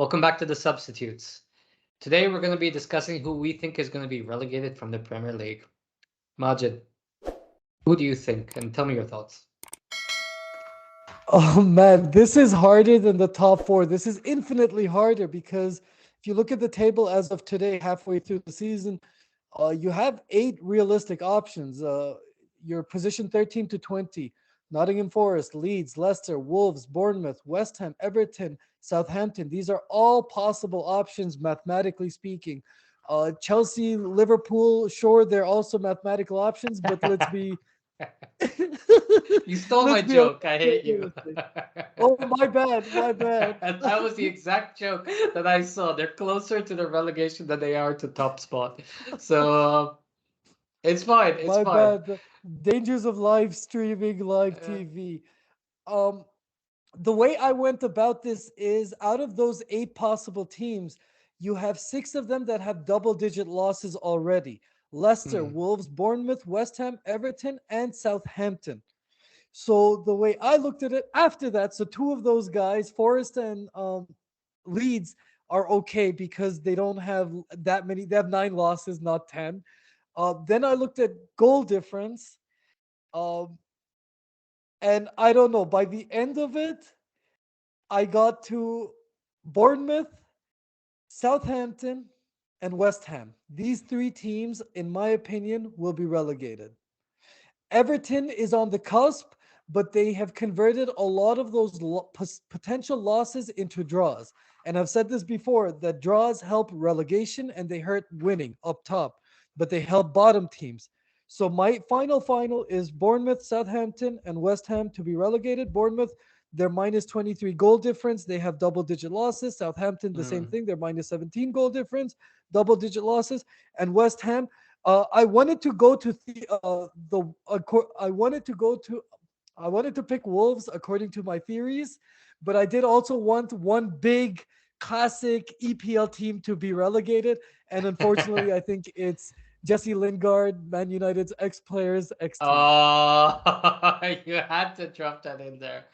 Welcome back to the substitutes. Today we're going to be discussing who we think is going to be relegated from the Premier League. Majid, who do you think? And tell me your thoughts. Oh man, this is harder than the top four. This is infinitely harder because if you look at the table as of today, halfway through the season, you have eight realistic options. Your position 13 to 20: Nottingham Forest, Leeds, Leicester, Wolves, Bournemouth, West Ham, Everton, Southampton. These are all possible options, mathematically speaking. Chelsea, Liverpool, sure, they're also mathematical options, but let's be You stole my let's be a joke. I little bit hate you. realistic. Oh, my bad, my bad. That was the exact joke that I saw. They're closer to the relegation than they are to top spot. So it's fine. It's My fine. bad. The dangers of live streaming, live Uh, TV. Um, the way I went about this is out of those eight possible teams, you have six of them that have double-digit losses already. Leicester, hmm, Wolves, Bournemouth, West Ham, Everton, and Southampton. So the way I looked at it after that, so two of those guys, Forest and Leeds, are okay because they don't have that many. They have nine losses, not 10. Then I looked at goal difference, um, and I don't know. By the end of it, I got to Bournemouth, Southampton, and West Ham. These three teams, in my opinion, will be relegated. Everton is on the cusp, but they have converted a lot of those potential losses into draws. And I've said this before that draws help relegation and they hurt winning up top, but they help bottom teams. So my final is Bournemouth, Southampton, and West Ham to be relegated. Bournemouth, they're minus 23 goal difference. They have double digit losses. Southampton, the same hmm. thing. They're minus 17 goal difference, double digit losses. And West Ham, I wanted to go to I wanted to pick Wolves according to my theories, but I did also want one big classic EPL team to be relegated, and unfortunately, I think it's Jesse Lingard, Man United's ex-players, ex-team. Oh, you had to drop that in there.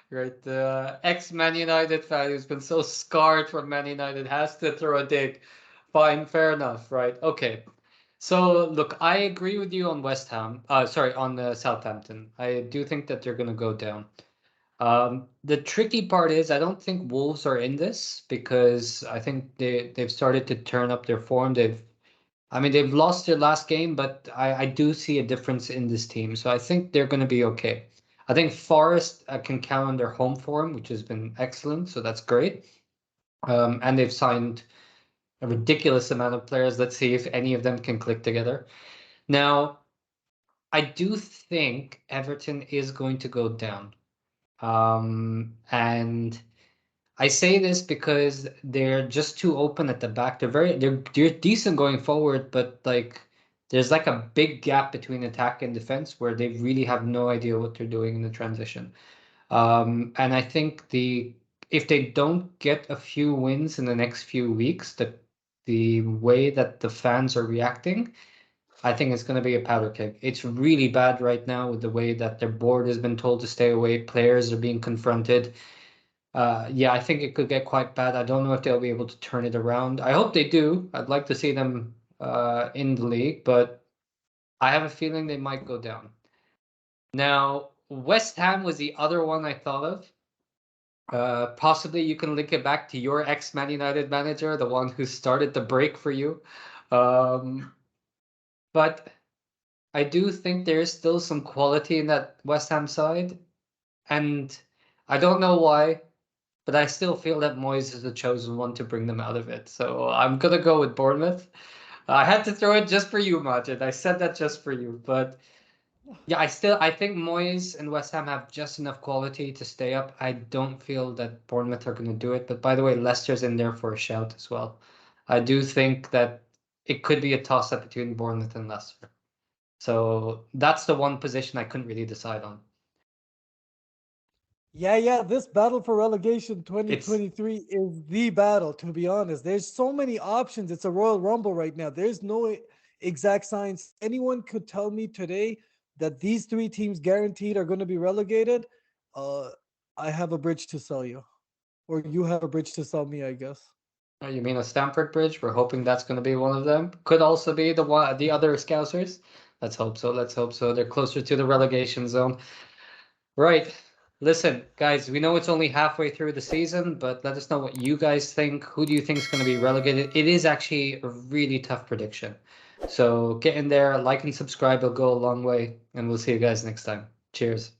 Right, the ex-Man United fan who's been so scarred from Man United has to throw a dig. Fine, fair enough, right? Okay. So look, I agree with you on West Ham. Sorry, on Southampton. I do think that they're going to go down. The tricky part is I don't think Wolves are in this because I think they've started to turn up their form. I mean, they've lost their last game, but I do see a difference in this team. So I think they're going to be okay. I think Forest can count on their home form, which has been excellent. So that's great. And they've signed a ridiculous amount of players. Let's see if any of them can click together. Now, I do think Everton is going to go down. And I say this because they're just too open at the back. They're decent going forward, but like there's like a big gap between attack and defense where they really have no idea what they're doing in the transition. And I think if they don't get a few wins in the next few weeks, the way that the fans are reacting, I think it's going to be a powder keg. It's really bad right now with the way that their board has been told to stay away. Players are being confronted. Yeah, I think it could get quite bad. I don't know if they'll be able to turn it around. I hope they do. I'd like to see them in the league, but I have a feeling they might go down. Now, West Ham was the other one I thought of. Possibly you can link it back to your ex-Man United manager, the one who started the break for you. Um, but I do think there is still some quality in that West Ham side, and I don't know why. But I still feel that Moyes is the chosen one to bring them out of it. So I'm gonna go with Bournemouth. I had to throw it just for you, Majid. I said that just for you. But yeah, I think Moyes and West Ham have just enough quality to stay up. I don't feel that Bournemouth are gonna do it. But by the way, Leicester's in there for a shout as well. I do think that it could be a toss-up between Bournemouth and Leicester. So that's the one position I couldn't really decide on. Yeah, this battle for relegation It's 2023 is the battle, to be honest. There's so many options. It's a Royal Rumble right now. There's no exact science. Anyone could tell me today that these three teams guaranteed are going to be relegated. Uh, I have a bridge to sell you. Or you have a bridge to sell me, I guess. Oh, you mean a Stamford Bridge? We're hoping that's going to be one of them. Could also be the other Scousers. Let's hope so. Let's hope so. They're closer to the relegation zone. Right. Listen, guys, we know it's only halfway through the season, but let us know what you guys think. Who do you think is going to be relegated? It is actually a really tough prediction. So get in there, like and subscribe. It'll go a long way, and we'll see you guys next time. Cheers.